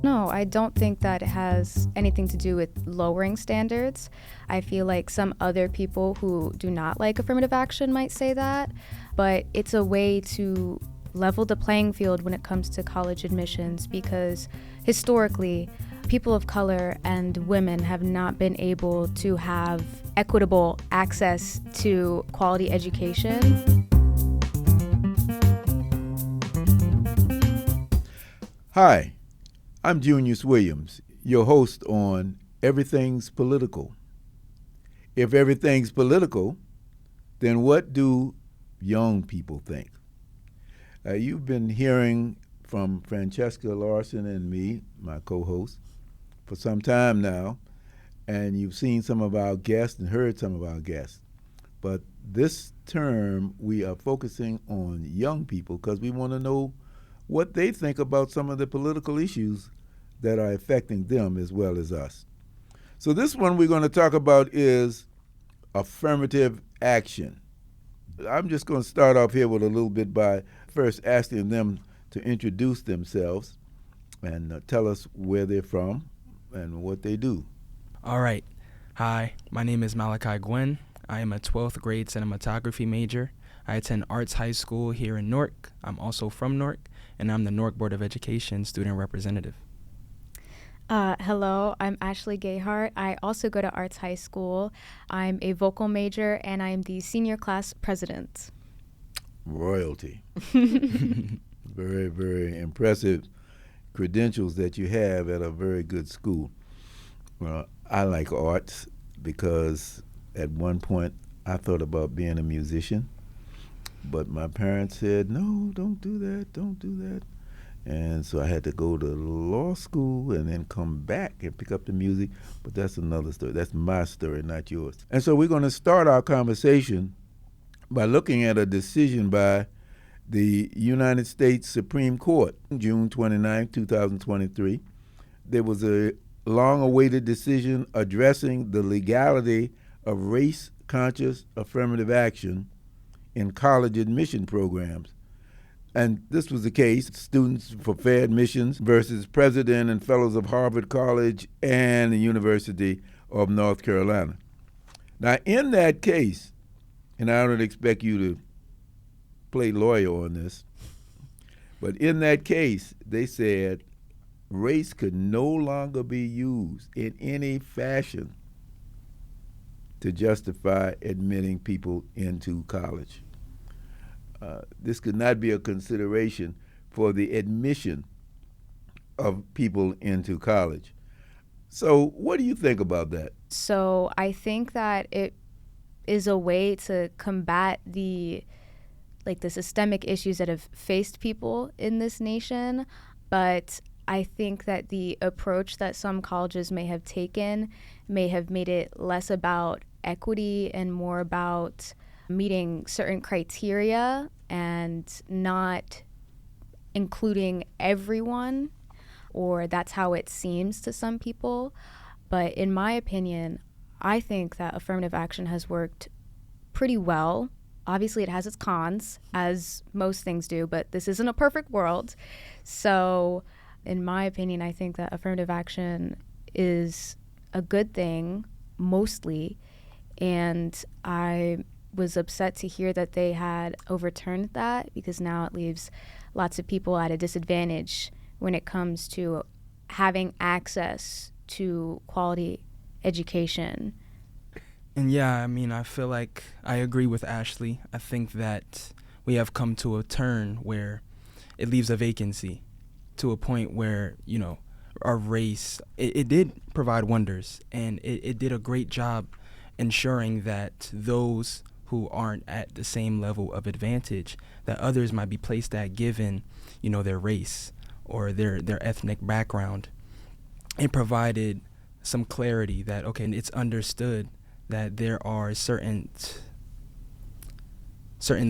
No, I don't think that it has anything to do with lowering standards. I feel like some other people who do not like affirmative action might say that, but it's a way to level the playing field when it comes to college admissions because historically, people of color and women have not been able to have equitable access to quality education. Hi, I'm Junius Williams, your host on Everything's Political. If everything's political, then what do young people think? You've been hearing from Francesca Larson and me, my co-host, for some time now, and you've seen some of our guests and heard some of our guests. But this term, we are focusing on young people because we want to know what they think about some of the political issues that are affecting them as well as us. So this one we're going to talk about is affirmative action. I'm just going to start off here with a little bit by first asking them to introduce themselves and tell us where they're from and what they do. All right. Hi, my name is Malachi Gwynn. I am a 12th grade cinematography major. I attend Arts High School here in Newark. I'm also from Newark, and I'm the Newark Board of Education student representative. Hello, I'm Ashley Gayhart. I also go to Arts High School. I'm a vocal major, and I'm the senior class president. Royalty. Very, very impressive credentials that you have at a very good school. Well, I like arts because at one point I thought about being a musician, but my parents said, no, don't do that. And so I had to go to law school and then come back and pick up the music. But that's another story. That's my story, not yours. And so we're going to start our conversation by looking at a decision by the United States Supreme Court, June 29, 2023. There was a long-awaited decision addressing the legality of race-conscious affirmative action in college admission programs. And this was the case, Students for Fair Admissions versus President and Fellows of Harvard College and the University of North Carolina. Now, in that case, and I don't expect you to play lawyer on this, but in that case, they said race could no longer be used in any fashion to justify admitting people into college. This could not be a consideration for the admission of people into college. So what do you think about that? So I think that it is a way to combat the systemic issues that have faced people in this nation, but I think that the approach that some colleges may have taken may have made it less about equity and more about meeting certain criteria and not including everyone, or that's how it seems to some people. But in my opinion, I think that affirmative action has worked pretty well. Obviously, it has its cons, as most things do, but this isn't a perfect world. So in my opinion, I think that affirmative action is a good thing, mostly, and I was upset to hear that they had overturned that because now it leaves lots of people at a disadvantage when it comes to having access to quality education. And yeah, I mean, I feel like I agree with Ashley. I think that we have come to a turn where it leaves a vacancy to a point where, our race, it did provide wonders, and it did a great job ensuring that those who aren't at the same level of advantage that others might be placed at given, their race or their ethnic background. It provided some clarity that, okay, it's understood that there are certain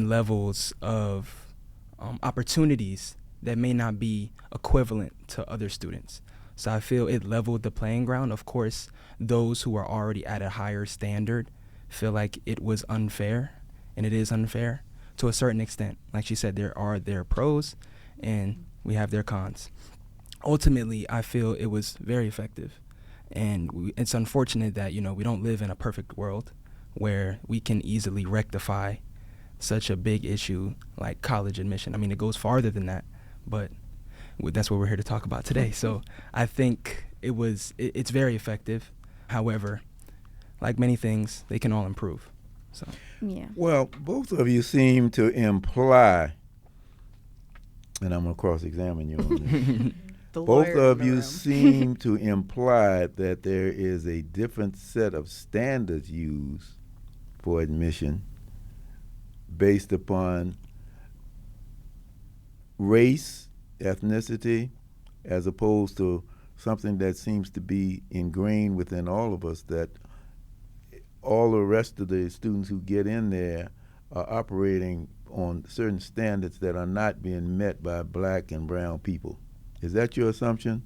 levels of opportunities that may not be equivalent to other students. So I feel it leveled the playing ground. Of course, those who are already at a higher standard feel like it was unfair, and it is unfair to a certain extent. Like she said, there are pros and we have their cons. ultimately, I feel it was very effective. And it's unfortunate that, we don't live in a perfect world where we can easily rectify such a big issue like college admission. I mean, it goes farther than that, but that's what we're here to talk about today. So I think it's very effective. However, like many things, they can all improve. So Yeah. Well, both of you seem to imply, and I'm going to cross-examine you on this. The Both lawyer in of the you room. seem to imply that there is a different set of standards used for admission based upon race, ethnicity, as opposed to something that seems to be ingrained within all of us, that all the rest of the students who get in there are operating on certain standards that are not being met by black and brown people. Is that your assumption?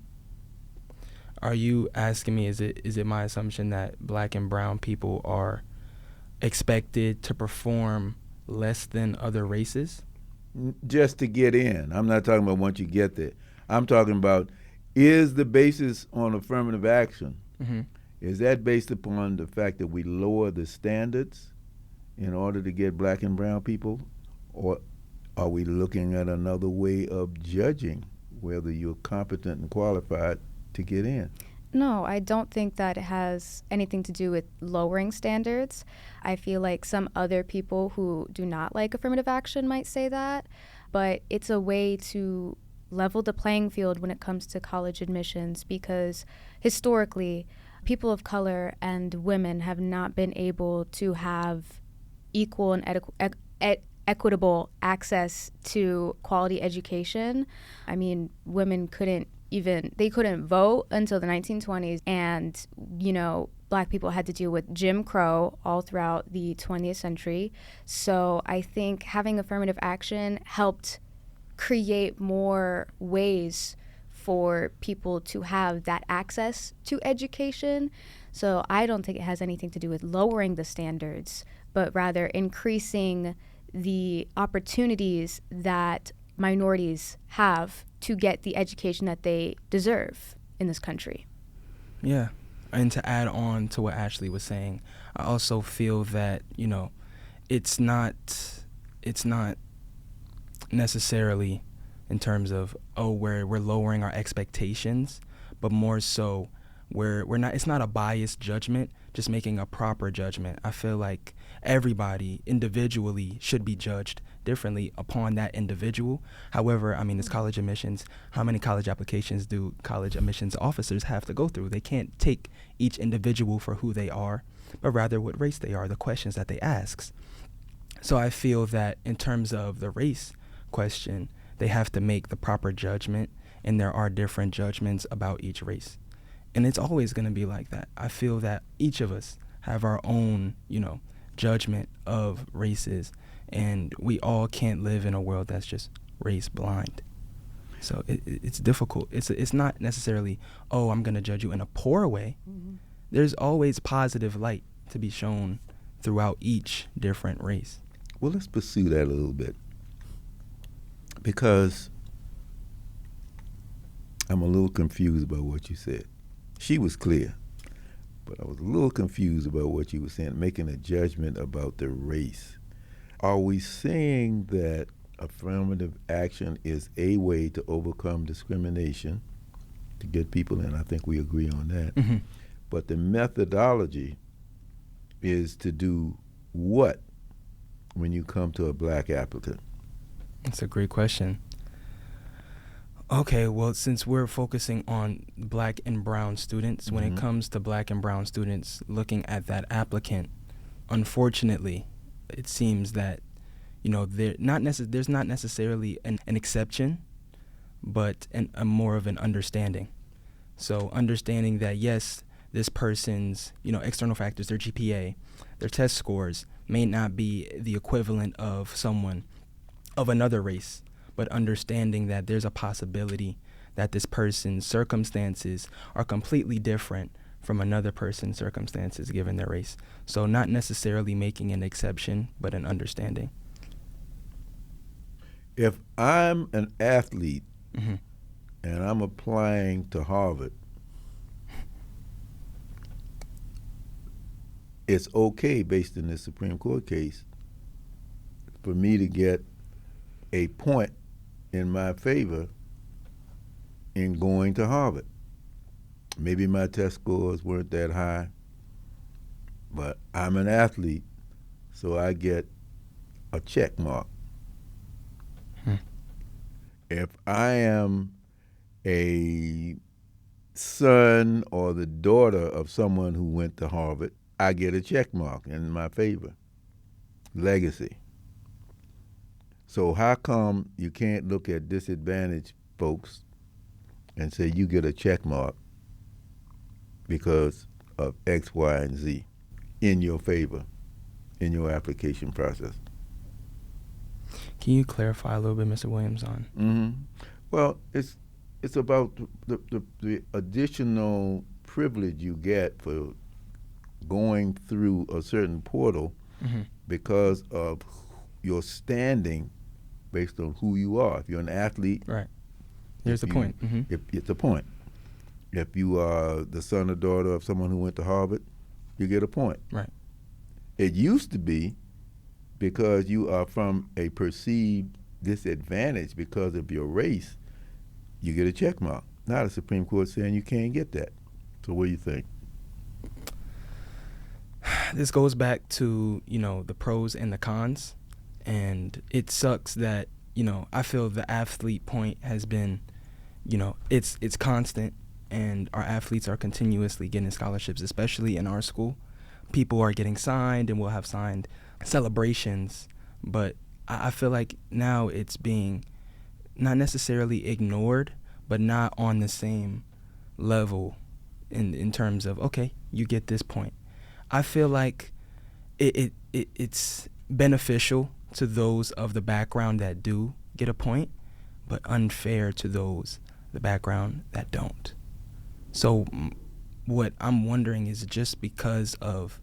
are you asking me, is it my assumption that black and brown people are expected to perform less than other races? Just to get in. I'm not talking about once you get there. I'm talking about, is the basis on affirmative action, Mm-hmm. is that based upon the fact that we lower the standards in order to get black and brown people? Or are we looking at another way of judging whether you're competent and qualified to get in? No, I don't think that it has anything to do with lowering standards. I feel like some other people who do not like affirmative action might say that, but it's a way to level the playing field when it comes to college admissions, because historically, people of color and women have not been able to have equal and equitable access to quality education. I mean, women couldn't vote until the 1920s, and black people had to deal with Jim Crow all throughout the 20th century. So I think having affirmative action helped create more ways for people to have that access to education. So I don't think it has anything to do with lowering the standards, but rather increasing the opportunities that minorities have to get the education that they deserve in this country. Yeah. And to add on to what Ashley was saying, I also feel that, it's not necessarily in terms of, we're lowering our expectations, but more so it's not a biased judgment, just making a proper judgment. I feel like everybody individually should be judged differently upon that individual. However, I mean, it's college admissions. How many college applications do college admissions officers have to go through? They can't take each individual for who they are, but rather what race they are, the questions that they ask. So I feel that in terms of the race question, they have to make the proper judgment, and there are different judgments about each race. And it's always going to be like that. I feel that each of us have our own, judgment of races, and we all can't live in a world that's just race blind. So it's difficult. It's not necessarily, I'm going to judge you in a poor way. Mm-hmm. There's always positive light to be shown throughout each different race. Well, let's pursue that a little bit, because I'm a little confused about what you said. She was clear, but I was a little confused about what you were saying, making a judgment about the race. Are we saying that affirmative action is a way to overcome discrimination, to get people in? I think we agree on that. Mm-hmm. But the methodology is to do what when you come to a black applicant? That's a great question. Okay, well, since we're focusing on black and brown students, when it comes to black and brown students looking at that applicant, unfortunately, it seems that, there's not necessarily an exception, but a more of an understanding. So understanding that, yes, this person's, external factors, their GPA, their test scores may not be the equivalent of someone of another race, but understanding that there's a possibility that this person's circumstances are completely different from another person's circumstances given their race. So not necessarily making an exception, but an understanding. If I'm an athlete, Mm-hmm. and I'm applying to Harvard, it's okay, based in this Supreme Court case, for me to get a point in my favor in going to Harvard. Maybe my test scores weren't that high, but I'm an athlete, so I get a check mark. If I am a son or the daughter of someone who went to Harvard, I get a check mark in my favor. Legacy. So how come you can't look at disadvantaged folks and say you get a check mark because of X, Y, and Z in your favor in your application process? Can you clarify a little bit, Mr. Williams, on? Mm-hmm. Well, it's about the additional privilege you get for going through a certain portal because of your standing based on who you are. If you're an athlete, Right. Here's the point. If it's a point. If you are the son or daughter of someone who went to Harvard, you get a point. Right. It used to be because you are from a perceived disadvantage because of your race, you get a check mark. Now the Supreme Court saying you can't get that. So what do you think? This goes back to, the pros and the cons. And it sucks that, I feel the athlete point has been, it's constant, and our athletes are continuously getting scholarships, especially in our school. People are getting signed, and we'll have signed celebrations, but I feel like now it's being not necessarily ignored, but not on the same level in terms of, okay, you get this point. I feel like it's beneficial to those of the background that do get a point, but unfair to those the background that don't. So what I'm wondering is, just because of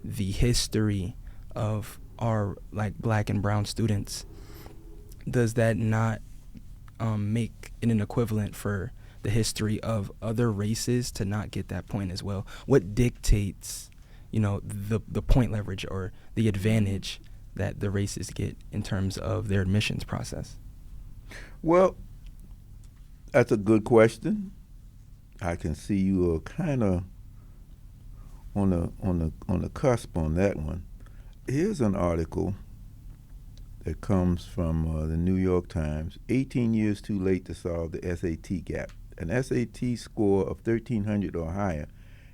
the history of our black and brown students, does that not make it an equivalent for the history of other races to not get that point as well? What dictates, the point leverage or the advantage that the races get in terms of their admissions process? Well, that's a good question. I can see you are kind of on the cusp on that one. Here's an article that comes from the New York Times. 18 years too late to solve the SAT gap. An SAT score of 1,300 or higher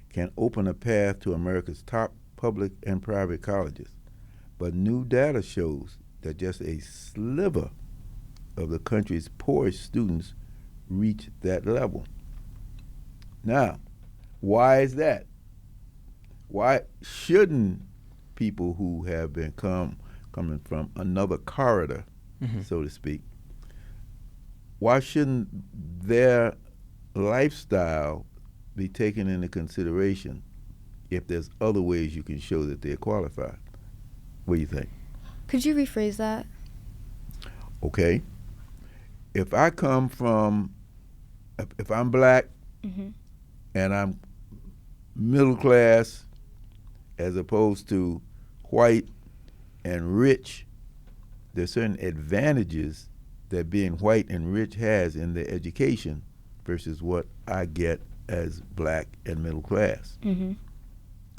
can open a path to America's top public and private colleges. But new data shows that just a sliver of the country's poorest students reach that level. Now, why is that? Why shouldn't people who have been coming from another corridor, so to speak, why shouldn't their lifestyle be taken into consideration if there's other ways you can show that they're qualified? What do you think? Could you rephrase that? Okay. If I come from, if I'm black and I'm middle class as opposed to white and rich, there's certain advantages that being white and rich has in their education versus what I get as black and middle class.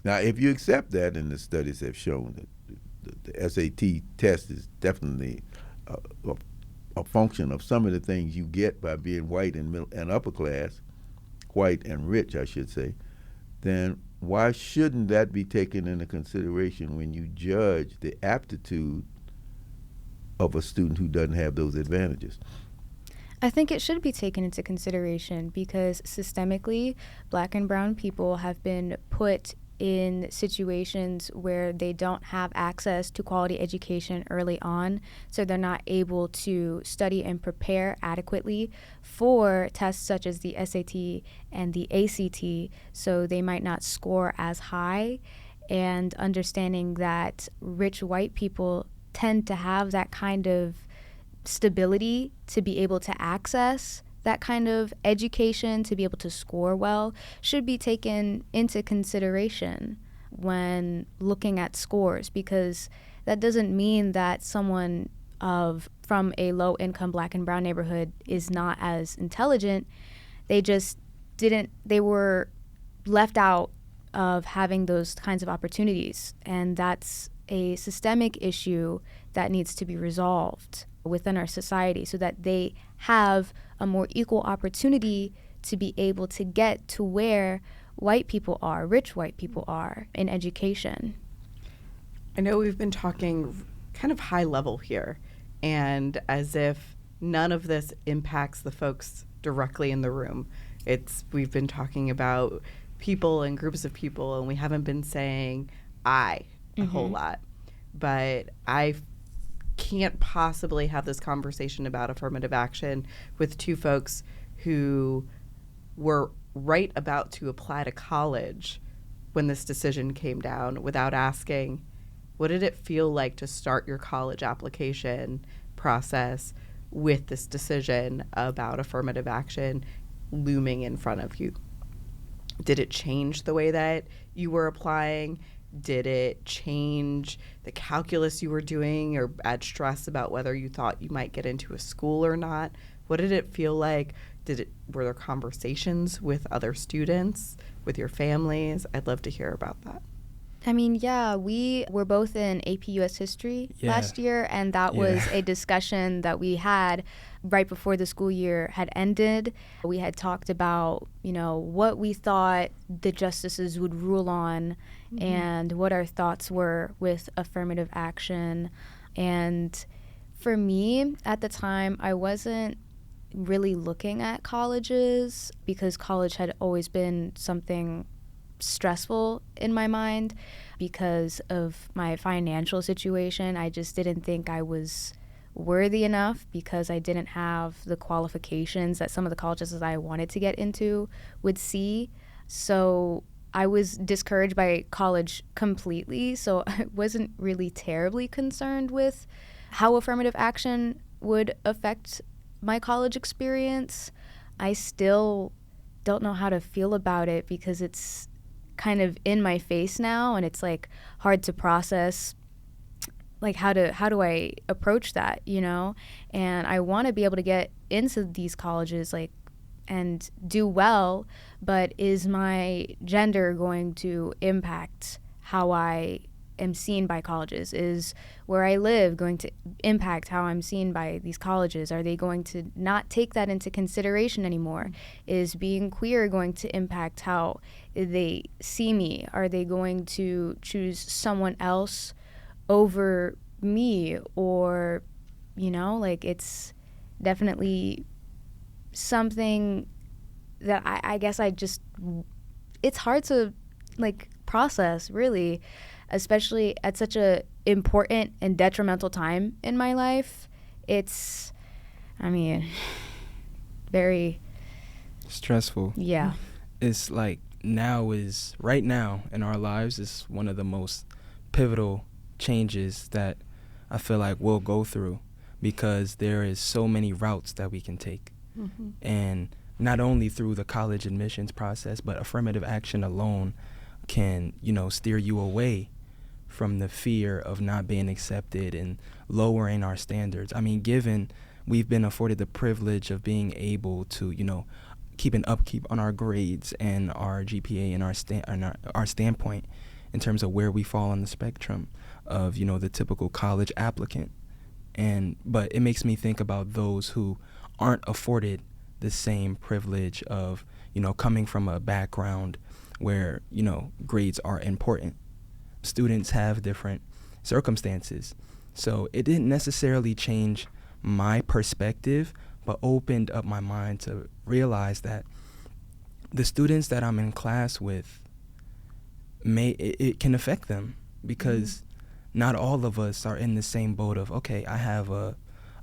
Now, if you accept that, and the studies have shown that the SAT test is definitely a function of some of the things you get by being white and middle and upper class, white and rich, I should say, then why shouldn't that be taken into consideration when you judge the aptitude of a student who doesn't have those advantages? I think it should be taken into consideration because systemically, black and brown people have been put in situations where they don't have access to quality education early on, so they're not able to study and prepare adequately for tests such as the SAT and the ACT, so they might not score as high. And understanding that rich white people tend to have that kind of stability to be able to access that kind of education to be able to score well should be taken into consideration when looking at scores, because that doesn't mean that someone from a low income Black and brown neighborhood is not as intelligent. They were left out of having those kinds of opportunities, and that's a systemic issue that needs to be resolved within our society so that they have a more equal opportunity to be able to get to where white people are, rich white people are, in education. I know we've been talking kind of high level here, and as if none of this impacts the folks directly in the room. We've been talking about people and groups of people, and we haven't been saying a whole lot. But I can't possibly have this conversation about affirmative action with two folks who were right about to apply to college when this decision came down without asking, what did it feel like to start your college application process with this decision about affirmative action looming in front of you? Did it change the way that you were applying? Did it change the calculus you were doing or add stress about whether you thought you might get into a school or not? What did it feel like? Were there conversations with other students, with your families? I'd love to hear about that. I mean, yeah, we were both in AP US History last year, and that was a discussion that we had right before the school year had ended. We had talked about, what we thought the justices would rule on and what our thoughts were with affirmative action. And for me, at the time, I wasn't really looking at colleges because college had always been something stressful in my mind because of my financial situation. I just didn't think I was worthy enough because I didn't have the qualifications that some of the colleges that I wanted to get into would see. So I was discouraged by college completely. So I wasn't really terribly concerned with how affirmative action would affect my college experience. I still don't know how to feel about it because it's kind of in my face now, and it's like hard to process, like how do I approach that, and I want to be able to get into these colleges and do well, but is my gender going to impact how I am seen by colleges? Is where I live going to impact how I'm seen by these colleges? Are they going to not take that into consideration anymore? Is being queer going to impact how they see me? Are they going to choose someone else over me? Or, it's definitely something that I guess it's hard to process, really, especially at such a important and detrimental time in my life. It's, very stressful. Yeah. It's like right now in our lives is one of the most pivotal changes that I feel like we'll go through, because there is so many routes that we can take. And not only through the college admissions process, but affirmative action alone can, steer you away from the fear of not being accepted and lowering our standards. Given we've been afforded the privilege of being able to, keep an upkeep on our grades and our GPA and our standpoint in terms of where we fall on the spectrum of, the typical college applicant. But it makes me think about those who aren't afforded the same privilege of, coming from a background where, grades are important. Students have different circumstances. So it didn't necessarily change my perspective, but opened up my mind to realize that the students that I'm in class with, it can affect them, because not all of us are in the same boat of, okay, I have a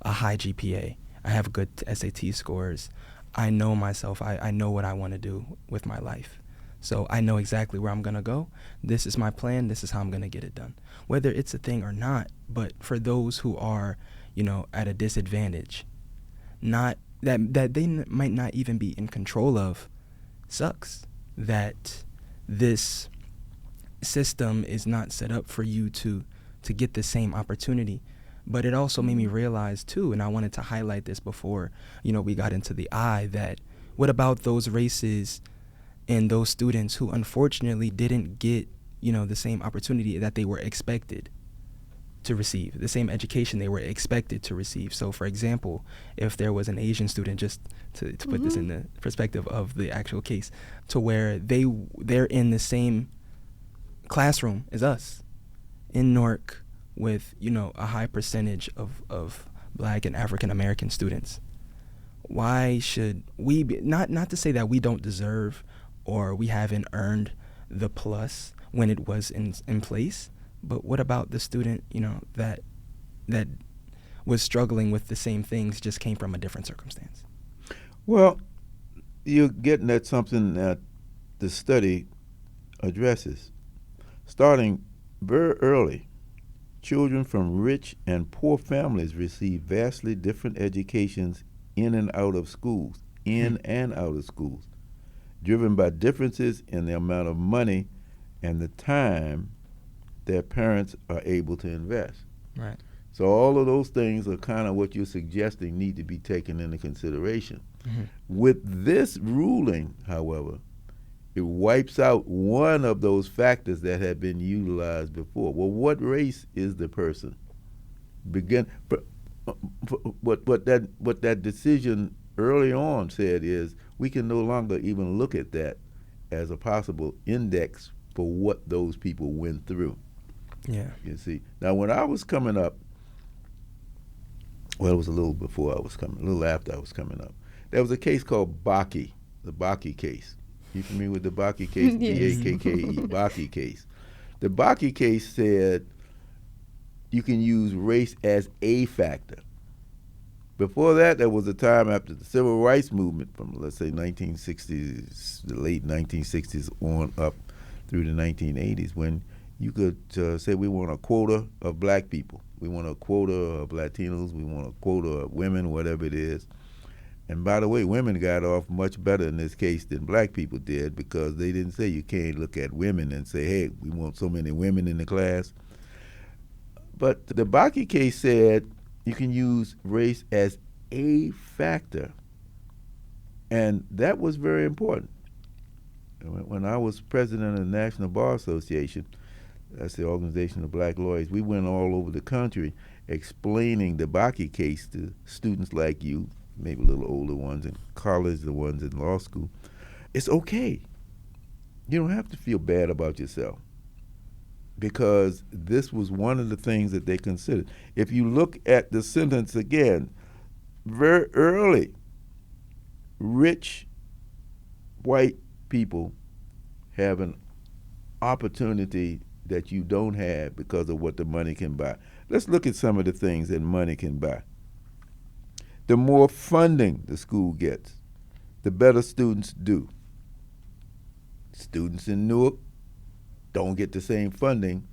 high GPA, I have good SAT scores, I know myself, I know what I want to do with my life. So I know exactly where I'm going to go. This is my plan. This is how I'm going to get it done, whether it's a thing or not. But for those who are, at a disadvantage, not that they might not even be in control of sucks. That this system is not set up for you to get the same opportunity. But it also made me realize too, and I wanted to highlight this before, we got into the eye, that what about those races and those students who unfortunately didn't get, the same opportunity that they were expected to receive, the same education they were expected to receive. So for example, if there was an Asian student, just to put this in the perspective of the actual case, to where they're in the same classroom as us in Newark with, a high percentage of Black and African American students. Why should we be, not to say that we don't deserve or we haven't earned the plus when it was in place, but what about the student, that was struggling with the same things, just came from a different circumstance? Well, you're getting at something that the study addresses. Starting very early, children from rich and poor families receive vastly different educations in and out of schools, driven by differences in the amount of money and the time their parents are able to invest. Right. So all of those things are kind of what you're suggesting need to be taken into consideration. Mm-hmm. With this ruling, however, it wipes out one of those factors that had been utilized before. Well, what race is the person? What that decision early on said is we can no longer even look at that as a possible index for what those people went through. Yeah. You see. Now, when I was coming up, well, it was a little before I was coming, a little after I was coming up, there was a case called Bakke, the Bakke case. You familiar with the Bakke case? Yes. B-A-K-K-E, Bakke case. The Bakke case said you can use race as a factor. Before that, there was a time after the civil rights movement from, let's say, 1960s, the late 1960s on up through the 1980s, when you could say we want a quota of Black people. We want a quota of Latinos. We want a quota of women, whatever it is. And by the way, women got off much better in this case than Black people did, because they didn't say you can't look at women and say, hey, we want so many women in the class. But the Bakke case said you can use race as a factor. And that was very important. When I was president of the National Bar Association, that's the Organization of Black Lawyers, we went all over the country explaining the Bakke case to students like you, maybe a little older ones in college, the ones in law school. It's okay. You don't have to feel bad about yourself, because this was one of the things that they considered. If you look at the sentence again, very early, rich white people have an opportunity that you don't have because of what the money can buy. Let's look at some of the things that money can buy. The more funding the school gets, the better students do. Students in Newark don't get the same funding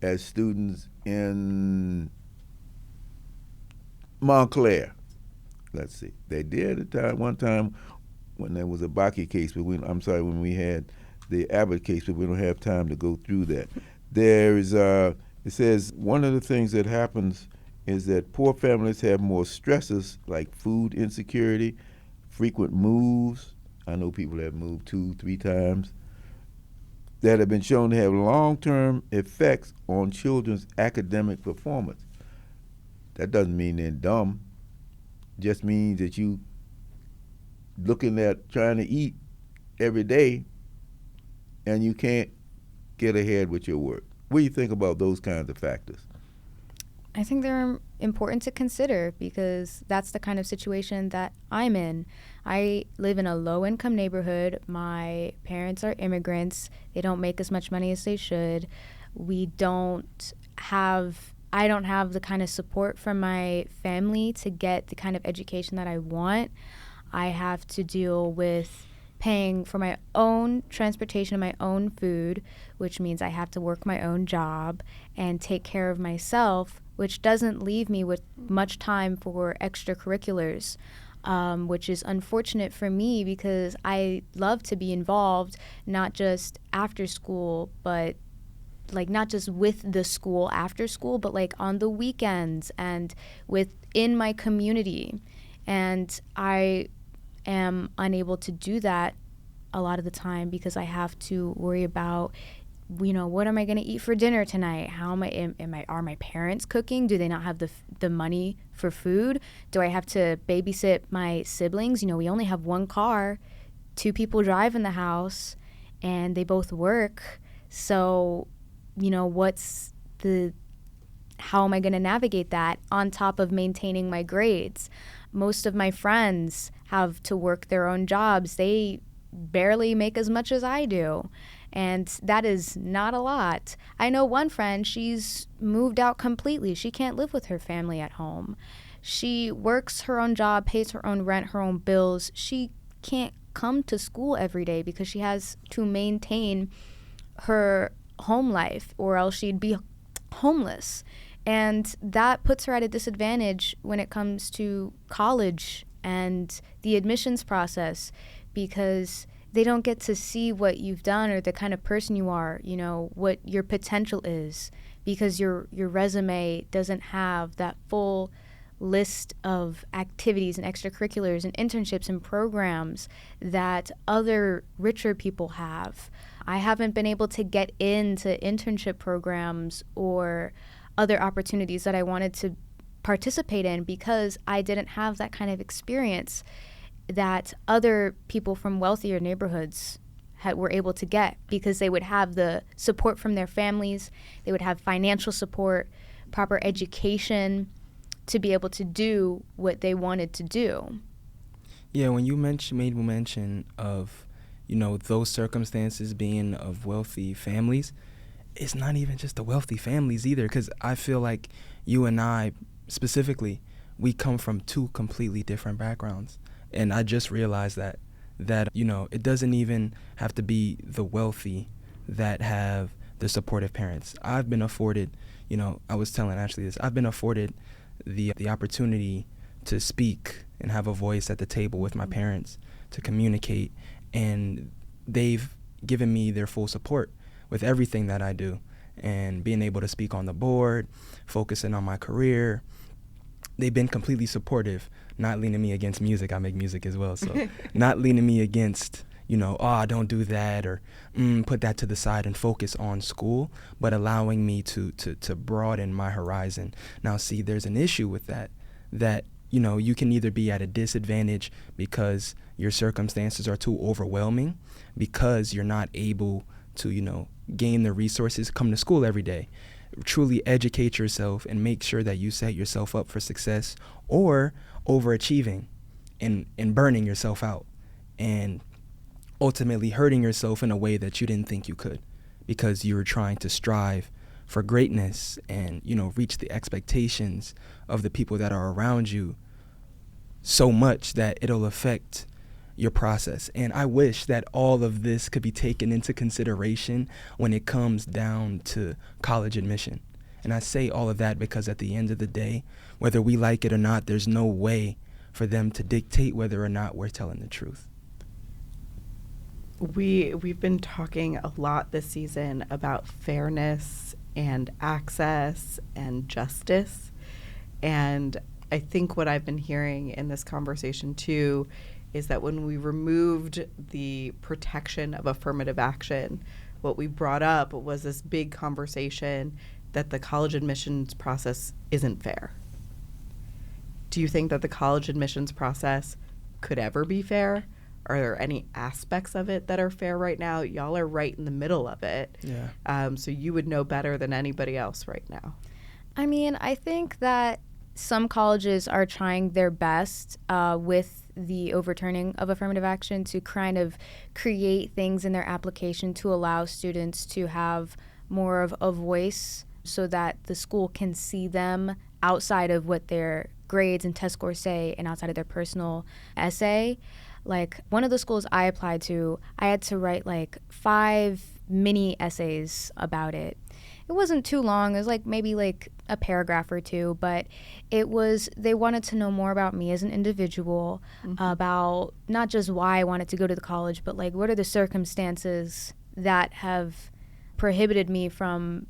as students in Montclair. Let's see. They did at time, one time when there was a Bakke case, but when we had the Abbott case, but we don't have time to go through that. There is, it says one of the things that happens is that poor families have more stresses like food insecurity, frequent moves. I know people have moved 2-3 times, that have been shown to have long-term effects on children's academic performance. That doesn't mean they're dumb. It just means that you looking at trying to eat every day and you can't get ahead with your work. What do you think about those kinds of factors? I think they're important to consider, because that's the kind of situation that I'm in. I live in a low-income neighborhood. My parents are immigrants. They don't make as much money as they should. I don't have the kind of support from my family to get the kind of education that I want. I have to deal with paying for my own transportation and my own food, which means I have to work my own job and take care of myself, which doesn't leave me with much time for extracurriculars. which is unfortunate for me because I love to be involved, not just after school, but like not just with the school after school, but like on the weekends and within my community. And I am unable to do that a lot of the time because I have to worry about, what am I going to eat for dinner tonight? How are my parents cooking? Do they not have the money for food? Do I have to babysit my siblings? We only have one car, 2 people drive in the house, and they both work. So, how am I going to navigate that on top of maintaining my grades? Most of my friends have to work their own jobs. They barely make as much as I do. And that is not a lot. I know one friend, she's moved out completely. She can't live with her family at home. She works her own job, pays her own rent, her own bills. She can't come to school every day because she has to maintain her home life, or else she'd be homeless. And that puts her at a disadvantage when it comes to college and the admissions process, because they don't get to see what you've done or the kind of person you are, what your potential is, because your resume doesn't have that full list of activities and extracurriculars and internships and programs that other richer people have. I haven't been able to get into internship programs or other opportunities that I wanted to participate in because I didn't have that kind of experience that other people from wealthier neighborhoods were able to get, because they would have the support from their families, they would have financial support, proper education to be able to do what they wanted to do. Yeah, when you made mention of, those circumstances being of wealthy families, it's not even just the wealthy families either, because I feel like you and I specifically, we come from 2 completely different backgrounds. And I just realized that it doesn't even have to be the wealthy that have the supportive parents. I've been afforded, I was telling Ashley this, I've been afforded the opportunity to speak and have a voice at the table with my parents, to communicate, and they've given me their full support with everything that I do, and being able to speak on the board, focusing on my career. They've been completely supportive, not leaning me against music. I make music as well, so not leaning me against, don't do that, or put that to the side and focus on school, but allowing me to broaden my horizon. Now, see, there's an issue with that, you can either be at a disadvantage because your circumstances are too overwhelming, because you're not able to, gain the resources, come to school every day, truly educate yourself and make sure that you set yourself up for success, or overachieving and burning yourself out and ultimately hurting yourself in a way that you didn't think you could, because you were trying to strive for greatness and, reach the expectations of the people that are around you so much that it'll affect your process. And I wish that all of this could be taken into consideration when it comes down to college admission. And I say all of that because at the end of the day, whether we like it or not, there's no way for them to dictate whether or not we're telling the truth. We've been talking a lot this season about fairness and access and justice. And I think what I've been hearing in this conversation too is that when we removed the protection of affirmative action, what we brought up was this big conversation that the college admissions process isn't fair. Do you think that the college admissions process could ever be fair? Are there any aspects of it that are fair right now? Y'all are right in the middle of it. Yeah. So you would know better than anybody else right now. I mean, I think that some colleges are trying their best with the overturning of affirmative action to kind of create things in their application to allow students to have more of a voice so that the school can see them outside of what their grades and test scores say and outside of their personal essay. Like one of the schools I applied to, I had to write like 5 mini essays about it. It it wasn't too long. It was like maybe like a paragraph or two, but it was, they wanted to know more about me as an individual, about not just why I wanted to go to the college, but like what are the circumstances that have prohibited me from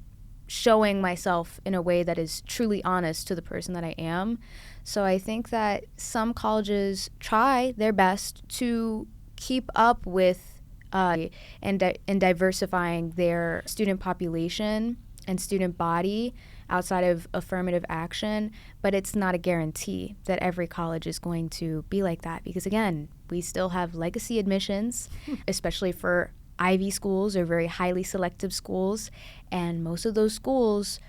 showing myself in a way that is truly honest to the person that I am. So I think that some colleges try their best to keep up with and diversifying their student population and student body outside of affirmative action, but it's not a guarantee that every college is going to be like that, because again, we still have legacy admissions, especially for Ivy schools or very highly selective schools, and most of those schools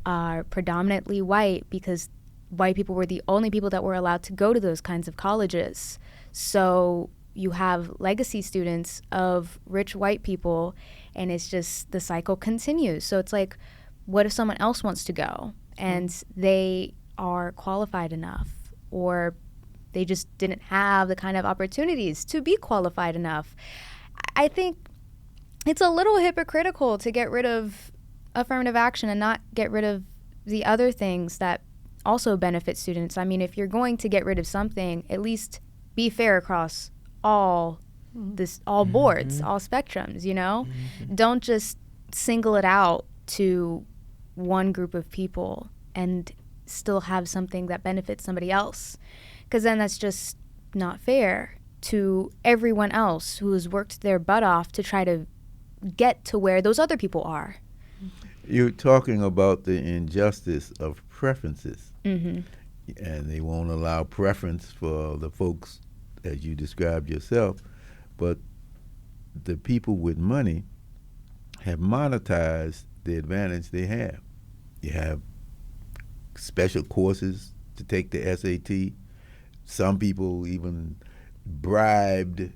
are predominantly white because white people were the only people that were allowed to go to those kinds of colleges. So you have legacy students of rich white people, and it's just, the cycle continues. So it's like, what if someone else wants to go and they are qualified enough, or they just didn't have the kind of opportunities to be qualified enough? I think it's a little hypocritical to get rid of affirmative action and not get rid of the other things that also benefit students. I mean, if you're going to get rid of something, at least be fair across all boards, all spectrums, you know? Don't just single it out to one group of people and still have something that benefits somebody else, because then that's just not fair to everyone else who has worked their butt off to try to get to where those other people are. You're talking about the injustice of preferences, and they won't allow preference for the folks as you described yourself, but the people with money have monetized the advantage they have. You have special courses to take the SAT. Some people even bribed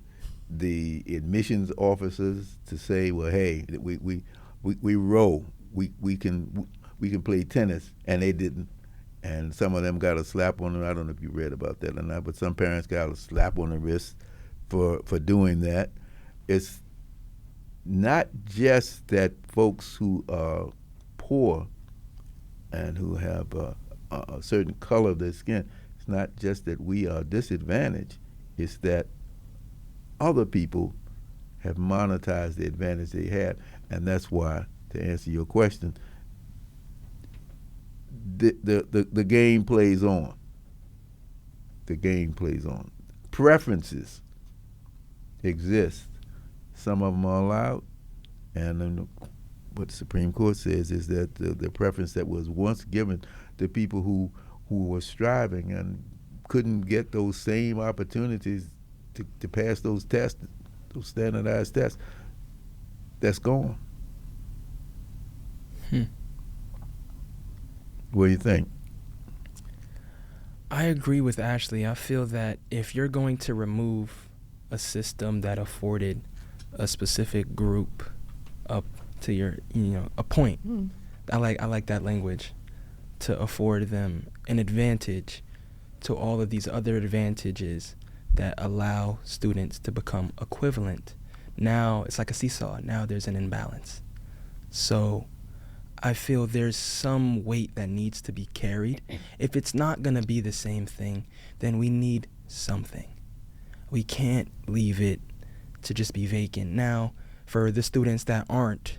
the admissions officers to say, well, hey, we row, we can play tennis, and they didn't. And some of them got a slap on them. I don't know if you read about that or not, but some parents got a slap on the wrist for doing that. It's not just that folks who are poor and who have a certain color of their skin, it's not just that we are disadvantaged, it's that other people have monetized the advantage they had. And that's why, to answer your question, the game plays on. The game plays on. Preferences exist. Some of them are allowed, and what the Supreme Court says is that the preference that was once given to people who were striving and couldn't get those same opportunities to pass those tests, those standardized tests, that's gone. What do you think? I agree with Ashley. I feel that if you're going to remove a system that afforded a specific group up to your, a point, I like that language, to afford them an advantage to all of these other advantages that allow students to become equivalent. Now it's like a seesaw. Now there's an imbalance. So I feel there's some weight that needs to be carried. If it's not going to be the same thing, then we need something. We can't leave it to just be vacant. Now, for the students that aren't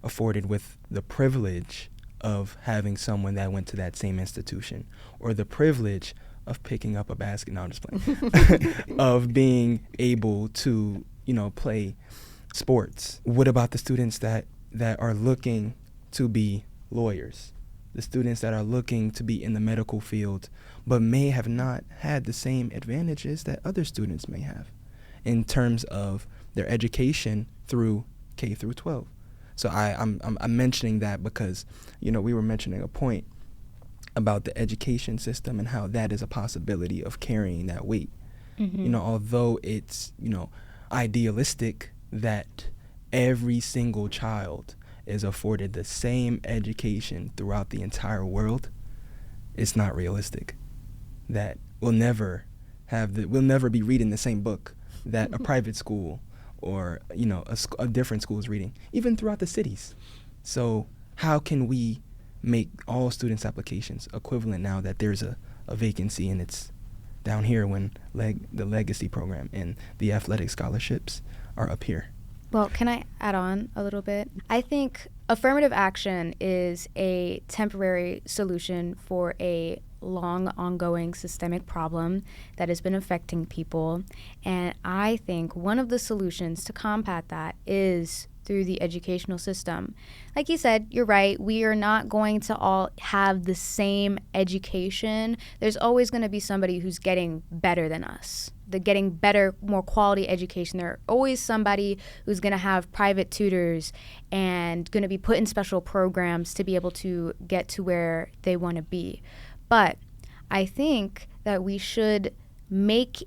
afforded with the privilege of having someone that went to that same institution, or the privilege of picking up a basket, no, I'm just playing, of being able to, play sports. What about the students that are looking to be lawyers, the students that are looking to be in the medical field, but may have not had the same advantages that other students may have in terms of their education through K through 12. So I'm mentioning that because, we were mentioning a point about the education system and how that is a possibility of carrying that weight. Although it's, idealistic that every single child is afforded the same education throughout the entire world, it's not realistic. That we'll never be reading the same book that a private school or a different school is reading, even throughout the cities. So how can we make all students' applications equivalent now that there's a vacancy and it's down here when the legacy program and the athletic scholarships are up here? Well, can I add on a little bit? I think affirmative action is a temporary solution for a long, ongoing systemic problem that has been affecting people. And I think one of the solutions to combat that is through the educational system. Like you said, you're right. We are not going to all have the same education. There's always going to be somebody who's getting better than us. They're getting better, more quality education. There's always somebody who's going to have private tutors and going to be put in special programs to be able to get to where they want to be. But I think that we should make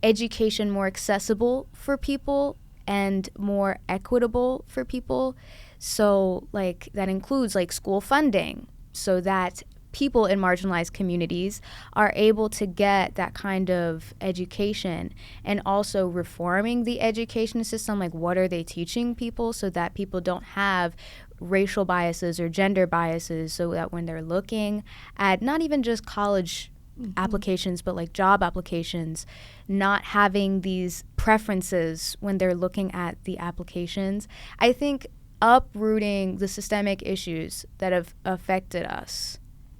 education more accessible for people and more equitable for people. So like that includes like school funding so that people in marginalized communities are able to get that kind of education, and also reforming the education system. Like, what are they teaching people so that people don't have racial biases or gender biases, so that when they're looking at not even just college applications, but like job applications, not having these preferences when they're looking at the applications. I think uprooting the systemic issues that have affected us,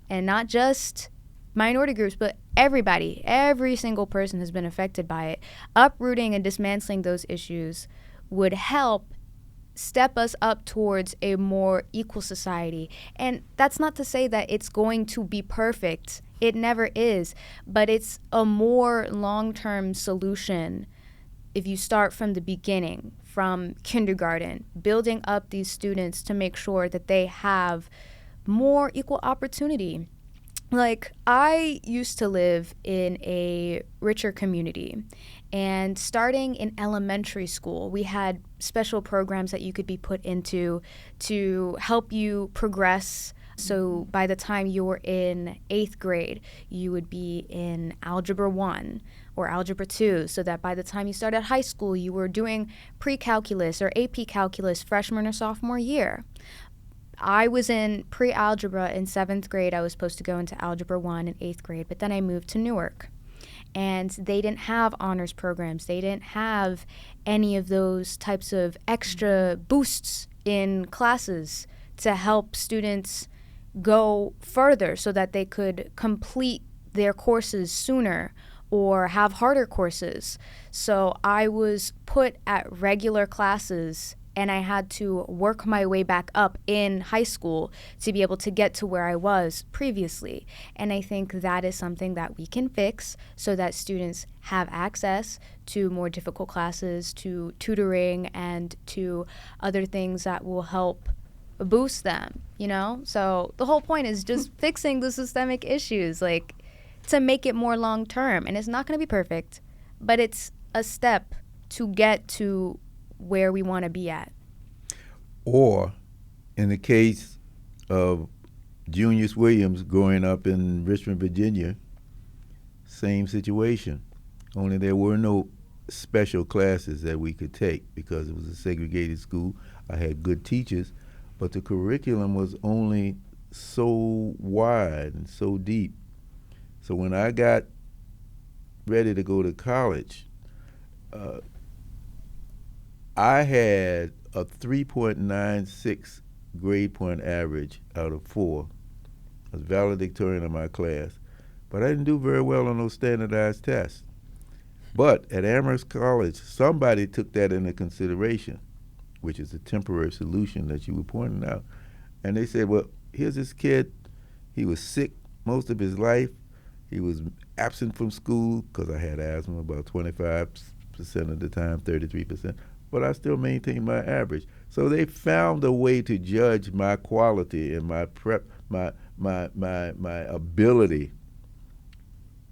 and not just minority groups, but everybody, every single person has been affected by it. Uprooting and dismantling those issues would help step us up towards a more equal society. And that's not to say that it's going to be perfect. It never is. But it's a more long-term solution if you start from the beginning, from kindergarten, building up these students to make sure that they have more equal opportunity. Like, I used to live in a richer community, and starting in elementary school, we had special programs that you could be put into to help you progress. So by the time you were in 8th grade, you would be in Algebra 1 or Algebra 2, so that by the time you started high school, you were doing pre-calculus or AP calculus freshman or sophomore year. I was in pre-algebra in 7th grade. I was supposed to go into Algebra 1 in 8th grade, but then I moved to Newark. And they didn't have honors programs. They didn't have any of those types of extra boosts in classes to help students go further so that they could complete their courses sooner or have harder courses. So I was put at regular classes, and I had to work my way back up in high school to be able to get to where I was previously. And I think that is something that we can fix so that students have access to more difficult classes, to tutoring, and to other things that will help boost them, you know? So the whole point is just fixing the systemic issues, like, to make it more long term. And it's not gonna be perfect, but it's a step to get to where we want to be at. Or in the case of Junius Williams growing up in Richmond, Virginia, same situation, only there were no special classes that we could take because it was a segregated school. I had good teachers, but the curriculum was only so wide and so deep. So when I got ready to go to college, I had a 3.96 grade point average out of 4. I was valedictorian of my class, but I didn't do very well on those standardized tests. But at Amherst College, somebody took that into consideration, which is a temporary solution that you were pointing out. And they said, well, here's this kid. He was sick most of his life. He was absent from school because I had asthma about 25% of the time, 33%. But I still maintained my average. So they found a way to judge my quality and my my ability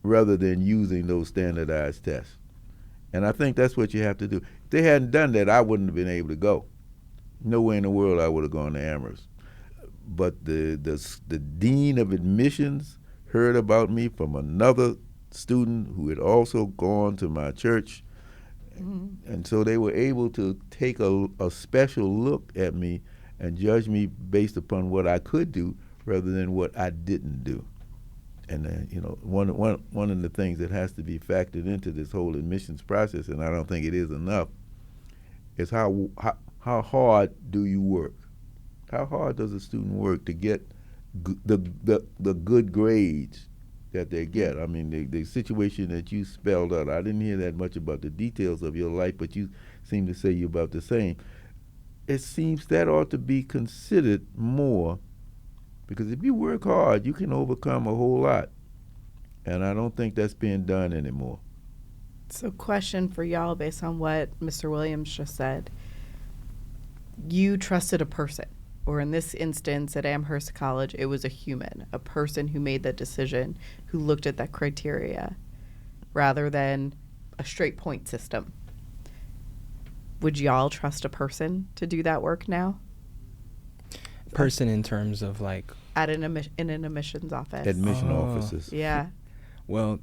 rather than using those standardized tests. And I think that's what you have to do. If they hadn't done that, I wouldn't have been able to go. No way in the world I would have gone to Amherst. But the dean of admissions heard about me from another student who had also gone to my church. And so they were able to take a special look at me and judge me based upon what I could do rather than what I didn't do. And one of the things that has to be factored into this whole admissions process, and I don't think it is enough, is how hard do you work? How hard does a student work to get the good grades that they get? I mean, the situation that you spelled out, I didn't hear that much about the details of your life, but you seem to say you're about the same. It seems that ought to be considered more, because if you work hard, you can overcome a whole lot. And I don't think that's being done anymore. So, question for y'all based on what Mr. Williams just said. You trusted a person, or in this instance at Amherst College, it was a human, a person who made that decision, who looked at that criteria, rather than a straight point system. Would y'all trust a person to do that work now? Person in terms of like At in an admissions office. Admission officers. Yeah. Well,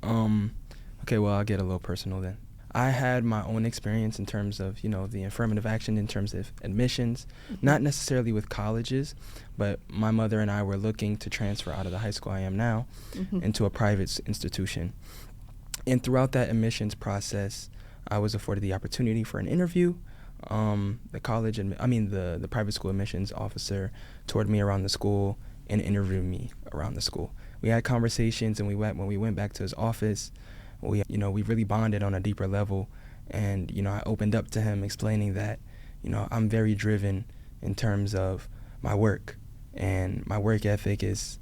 okay, well, I'll get a little personal then. I had my own experience in terms of, the affirmative action in terms of admissions, not necessarily with colleges, but my mother and I were looking to transfer out of the high school I am now into a private institution. And throughout that admissions process, I was afforded the opportunity for an interview. The private school admissions officer toured me around the school and interviewed me around the school. We had conversations, and when we went back to his office, we really bonded on a deeper level. And, I opened up to him explaining that, I'm very driven in terms of my work, and my work ethic is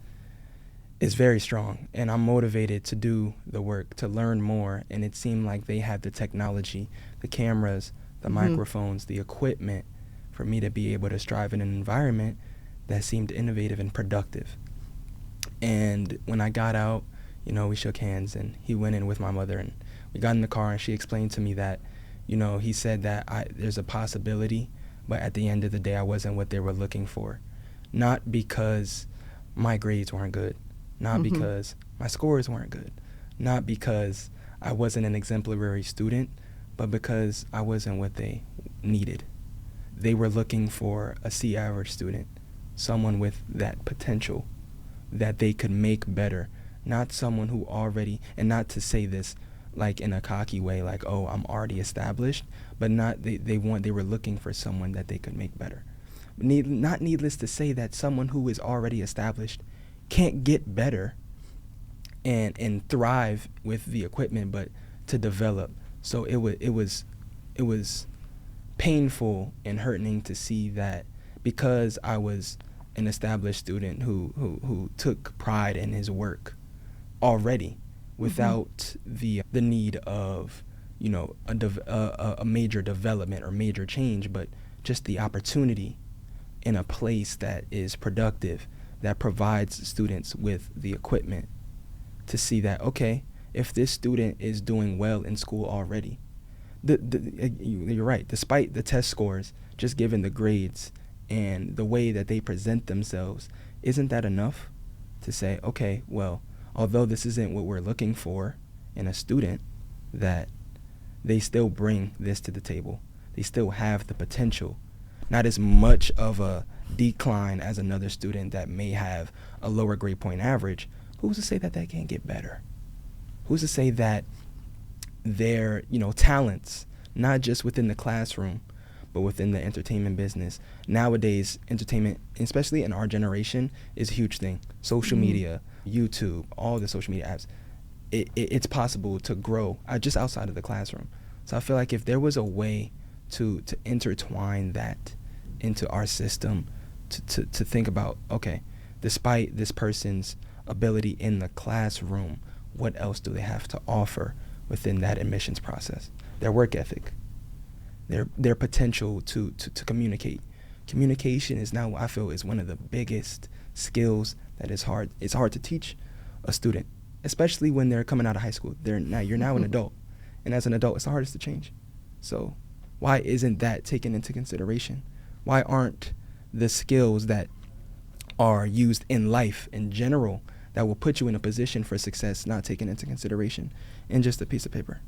very strong, and I'm motivated to do the work, to learn more. And it seemed like they had the technology, the cameras, the microphones, the equipment for me to be able to strive in an environment that seemed innovative and productive. And when I got out, we shook hands, and he went in with my mother, and we got in the car, and she explained to me that, he said that there's a possibility, but at the end of the day, I wasn't what they were looking for. Not because my grades weren't good, not because my scores weren't good, not because I wasn't an exemplary student, but because I wasn't what they needed. They were looking for a C average student, someone with that potential that they could make better, not someone who already, and not to say this like in a cocky way, like, oh, I'm already established, but they were looking for someone that they could make better. Not needless to say that someone who is already established can't get better and thrive with the equipment, but to develop. So it was painful and hurting to see that, because I was an established student who took pride in his work already, without the need of a major development or major change, but just the opportunity in a place that is productive, that provides students with the equipment to see that, okay, if this student is doing well in school already, you're right, despite the test scores, just given the grades and the way that they present themselves, isn't that enough to say, okay, well, although this isn't what we're looking for in a student, that they still bring this to the table. They still have the potential, not as much of a decline as another student that may have a lower grade point average. Who's to say that they can't get better? Who's to say that their talents, not just within the classroom, but within the entertainment business? Nowadays, entertainment, especially in our generation, is a huge thing. Social media, YouTube, all the social media apps, it's possible to grow just outside of the classroom. So I feel like if there was a way to intertwine that into our system, to think about, okay, despite this person's ability in the classroom, what else do they have to offer within that admissions process? Their work ethic, their potential to communicate. Communication is now, I feel, is one of the biggest skills that is hard. It's hard to teach a student, especially when they're coming out of high school. You're now an adult, and as an adult, it's the hardest to change. So why isn't that taken into consideration? Why aren't the skills that are used in life in general that will put you in a position for success not taken into consideration in just a piece of paper?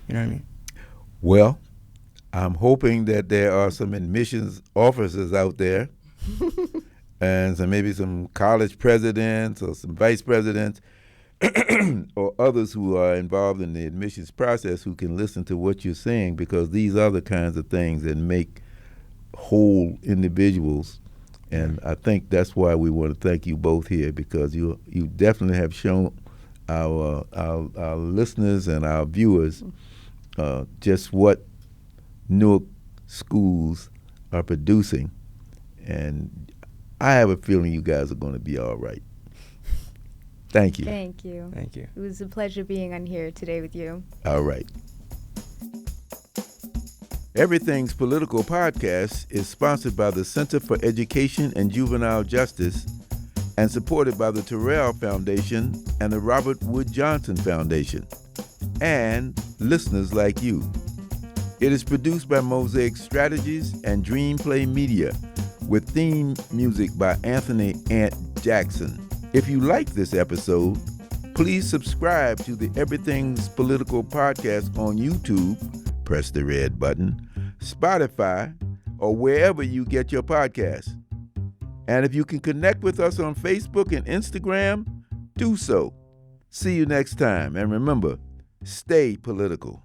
You know what I mean? Well, I'm hoping that there are some admissions officers out there and maybe some college presidents or some vice presidents or others who are involved in the admissions process who can listen to what you're saying, because these are the kinds of things that make whole individuals. And I think that's why we want to thank you both here, because you definitely have shown our listeners and our viewers just what Newark schools are producing. And I have a feeling you guys are going to be all right. Thank you. Thank you. Thank you. It was a pleasure being on here today with you. All right. Everything's Political podcast is sponsored by the Center for Education and Juvenile Justice and supported by the Terrell Foundation and the Robert Wood Johnson Foundation, and listeners like you. It is produced by Mosaic Strategies and Dream Play Media, with theme music by Anthony Ant Jackson. If you like this episode, please subscribe to the Everything's Political podcast on YouTube, press the red button, Spotify, or wherever you get your podcasts. And if you can connect with us on Facebook and Instagram, do so. See you next time. And remember, stay political.